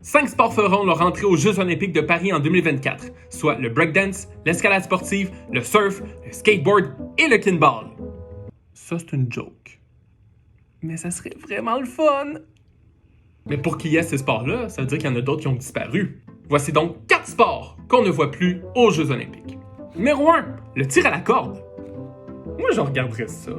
5 sports feront leur entrée aux Jeux olympiques de Paris en 2024, soit le breakdance, l'escalade sportive, le surf, le skateboard et le kinball. Ça, c'est une joke. Mais ça serait vraiment le fun! Mais pour qu'il y ait ces sports-là, ça veut dire qu'il y en a d'autres qui ont disparu. Voici donc 4 sports qu'on ne voit plus aux Jeux olympiques. Numéro 1, le tir à la corde. Moi, je regarderais ça.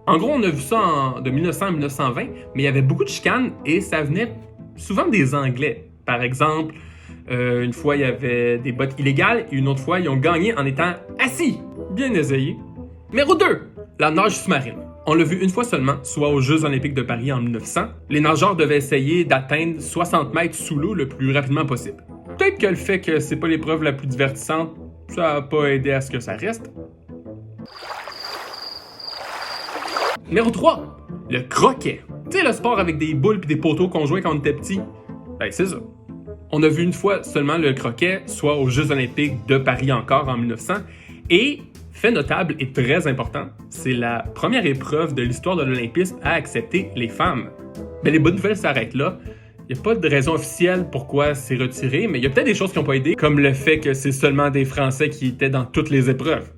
En gros, on a vu ça de 1900 à 1920, mais il y avait beaucoup de chicanes et ça venait souvent des Anglais. Par exemple, une fois, il y avait des bottes illégales et une autre fois, ils ont gagné en étant assis. Bien essayé. Numéro 2, la nage sous-marine. On l'a vu une fois seulement, soit aux Jeux olympiques de Paris en 1900. Les nageurs devaient essayer d'atteindre 60 mètres sous l'eau le plus rapidement possible. Peut-être que le fait que c'est pas l'épreuve la plus divertissante, ça n'a pas aidé à ce que ça reste. Numéro 3, le croquet. Tu sais, le sport avec des boules et des poteaux qu'on jouait quand on était petit? Ben, c'est ça. On a vu une fois seulement le croquet, soit aux Jeux olympiques de Paris encore en 1900. Et, fait notable et très important, c'est la première épreuve de l'histoire de l'olympisme à accepter les femmes. Mais les bonnes nouvelles s'arrêtent là. Il n'y a pas de raison officielle pourquoi c'est retiré, mais il y a peut-être des choses qui n'ont pas aidé, comme le fait que c'est seulement des Français qui étaient dans toutes les épreuves.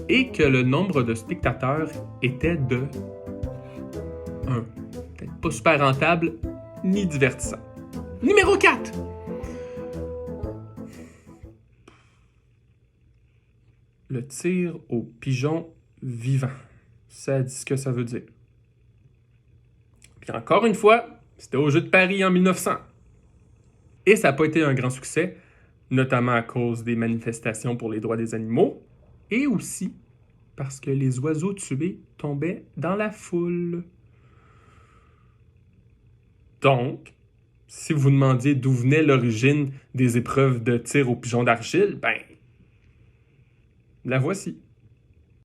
Et que le nombre de spectateurs était de 1. Peut-être pas super rentable, ni divertissant. Numéro 4. Le tir au pigeon vivant. Ça dit ce que ça veut dire. Puis encore une fois, c'était aux Jeux de Paris en 1900. Et ça n'a pas été un grand succès, notamment à cause des manifestations pour les droits des animaux, et aussi parce que les oiseaux tués tombaient dans la foule. Donc, si vous vous demandiez d'où venait l'origine des épreuves de tir au pigeon d'argile, ben, la voici.